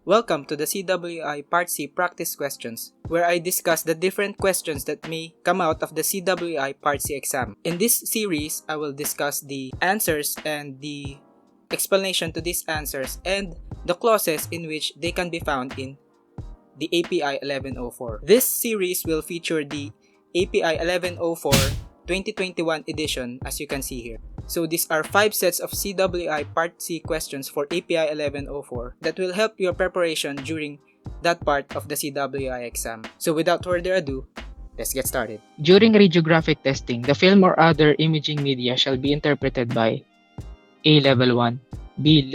Welcome to the CWI Part C practice questions, where I discuss the different questions that may come out of the CWI Part C exam. In this series, I will discuss the answers and the explanation to these answers and the clauses in which they can be found in the API 1104. This series will feature the API 1104 2021 edition, as you can see here. So these are 5 sets of CWI Part C questions for API 1104 that will help your preparation during that part of the CWI exam. So without further ado, let's get started. During radiographic testing, the film or other imaging media shall be interpreted by A. Level 1, B.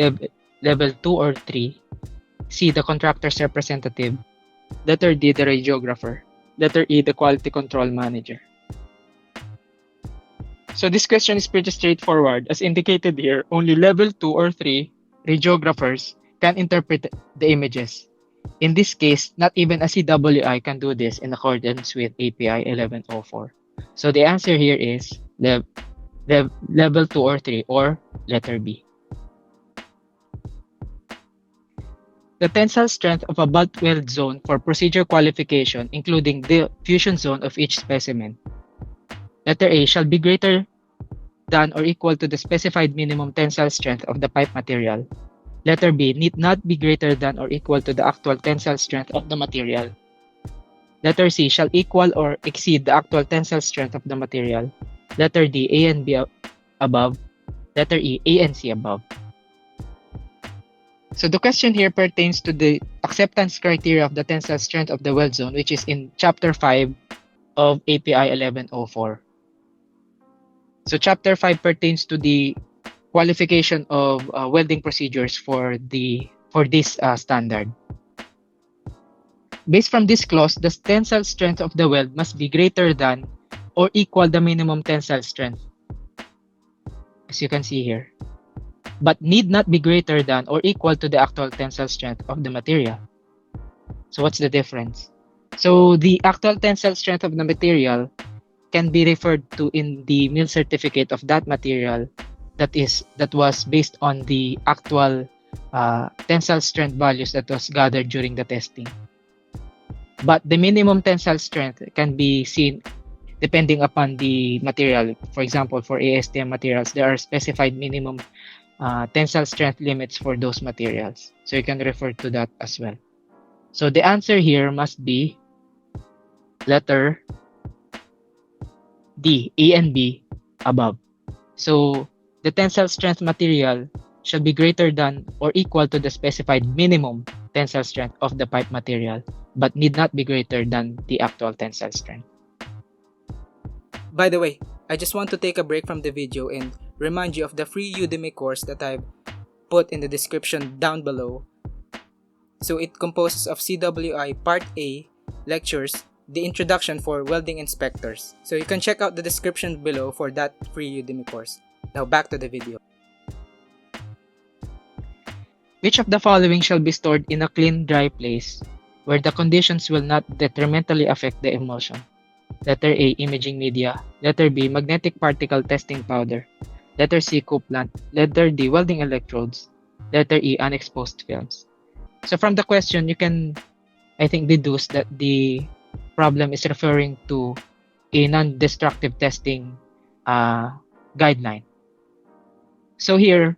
Level 2 or 3, C. The contractor's representative, letter D. The radiographer, letter E. The quality control manager. So this question is pretty straightforward. As indicated here, only level 2 or 3 radiographers can interpret the images. In this case, not even a CWI can do this in accordance with API 1104. So the answer here is level 2 or 3 or letter B. The tensile strength of a butt weld zone for procedure qualification, including the fusion zone of each specimen. Letter A shall be greater than or equal to the specified minimum tensile strength of the pipe material. Letter B need not be greater than or equal to the actual tensile strength of the material. Letter C shall equal or exceed the actual tensile strength of the material. Letter D, A and B above. Letter E, A and C above. So the question here pertains to the acceptance criteria of the tensile strength of the weld zone, which is in Chapter 5 of API 1104. So Chapter 5 pertains to the qualification of welding procedures for this standard. Based from this clause, the tensile strength of the weld must be greater than or equal the minimum tensile strength, as you can see here, but need not be greater than or equal to the actual tensile strength of the material. So what's the difference? So the actual tensile strength of the material can be referred to in the mill certificate of that material that was based on the actual tensile strength values that was gathered during the testing. But the minimum tensile strength can be seen depending upon the material. For example, for ASTM materials, there are specified minimum tensile strength limits for those materials. So you can refer to that as well. So the answer here must be letter D, A and B above. So the tensile strength material shall be greater than or equal to the specified minimum tensile strength of the pipe material, but need not be greater than the actual tensile strength. By the way, I just want to take a break from the video and remind you of the free Udemy course that I've put in the description down below. So it composes of CWI Part A lectures, the introduction for welding inspectors. So you can check out the description below for that free Udemy course. Now back to the video. Which of the following shall be stored in a clean, dry place where the conditions will not detrimentally affect the emulsion? Letter A, imaging media. Letter B, magnetic particle testing powder. Letter C, coolant. Letter D, welding electrodes. Letter E, unexposed films. So from the question, you can, I think, deduce that the problem is referring to a non-destructive testing guideline. So here,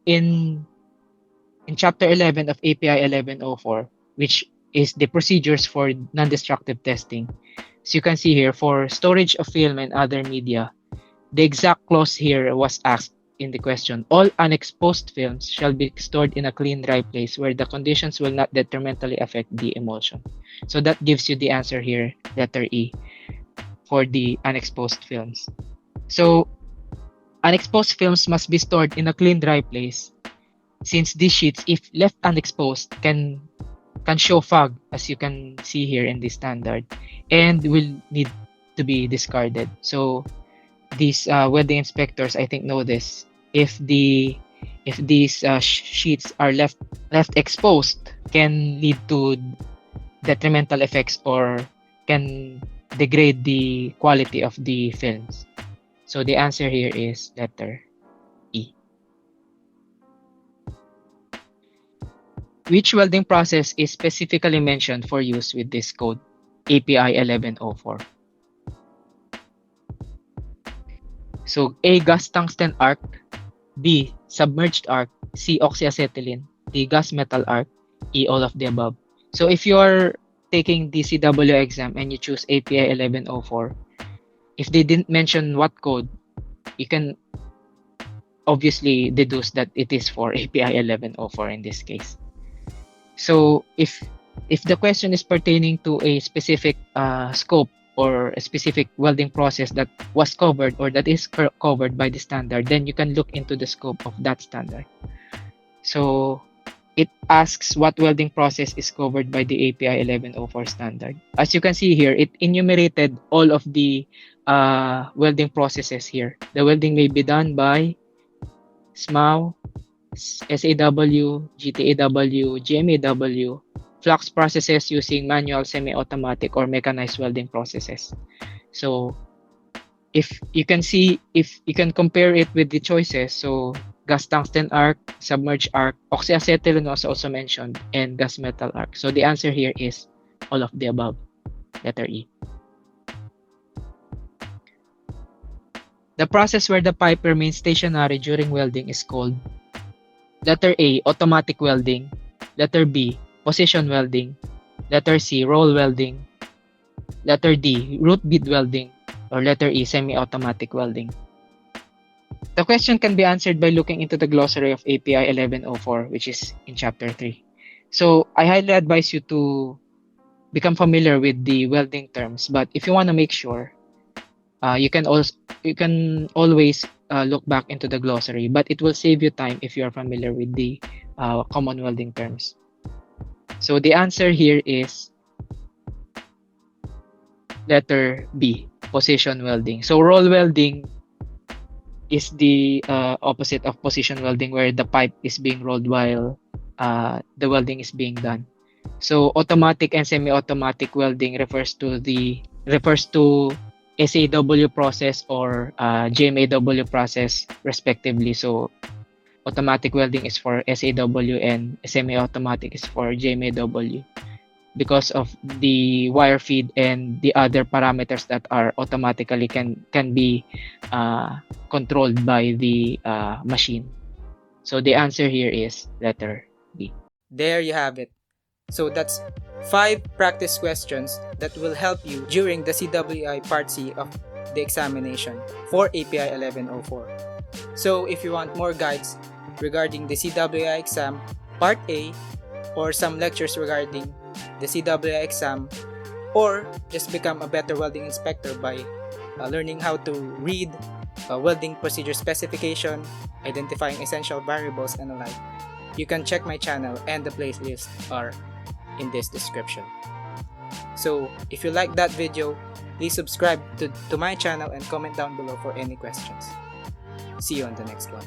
in Chapter 11 of API 1104, which is the procedures for non-destructive testing, as you can see here, for storage of film and other media, the exact clause here was asked in the question. All unexposed films shall be stored in a clean, dry place where the conditions will not detrimentally affect the emulsion. So that gives you the answer here, letter E, for the unexposed films. So unexposed films must be stored in a clean, dry place, since these sheets, if left unexposed, can show fog, as you can see here in the standard, and will need to be discarded. So these welding inspectors, I think, know this. If these sheets are left exposed, can lead to detrimental effects or can degrade the quality of the films. So the answer here is letter E. Which welding process is specifically mentioned for use with this code, API 1104? So A, gas tungsten arc, B, submerged arc, C, oxyacetylene, D, gas metal arc, E, all of the above. So if you're taking the CW exam and you choose API 1104, if they didn't mention what code, you can obviously deduce that it is for API 1104 in this case. So if the question is pertaining to a specific scope or a specific welding process that was covered or that is covered by the standard, then you can look into the scope of that standard. So it asks what welding process is covered by the API 1104 standard. As you can see here, it enumerated all of the welding processes here. The welding may be done by SMAW, SAW, GTAW, GMAW, flux processes using manual, semi-automatic, or mechanized welding processes. So if you can see, if you can compare it with the choices, so gas tungsten arc, submerged arc, oxyacetylene was also mentioned, and gas metal arc. So the answer here is all of the above, letter E. The process where the pipe remains stationary during welding is called letter A, automatic welding, letter B, position welding, letter C, roll welding, letter D, root bead welding, or letter E, semi-automatic welding. The question can be answered by looking into the glossary of API 1104, which is in chapter 3. So I highly advise you to become familiar with the welding terms, but if you want to make sure, you can always look back into the glossary, but it will save you time if you are familiar with the common welding terms. So the answer here is letter B, position welding. So roll welding is the opposite of position welding, where the pipe is being rolled while the welding is being done. So automatic and semi-automatic welding refers to SAW process or GMAW process respectively. So automatic welding is for SAW and semi-automatic is for GMAW, because of the wire feed and the other parameters that are automatically can be controlled by the machine. So the answer here is letter B. There you have it. So that's 5 practice questions that will help you during the CWI Part C of the examination for API 1104. So if you want more guides regarding the CWI exam Part A, or some lectures regarding the CWI exam, or just become a better welding inspector by learning how to read welding procedure specification, identifying essential variables, and the like, you can check my channel, and the playlists are in this description. So if you like that video, please subscribe to my channel and comment down below for any questions. See you on the next one.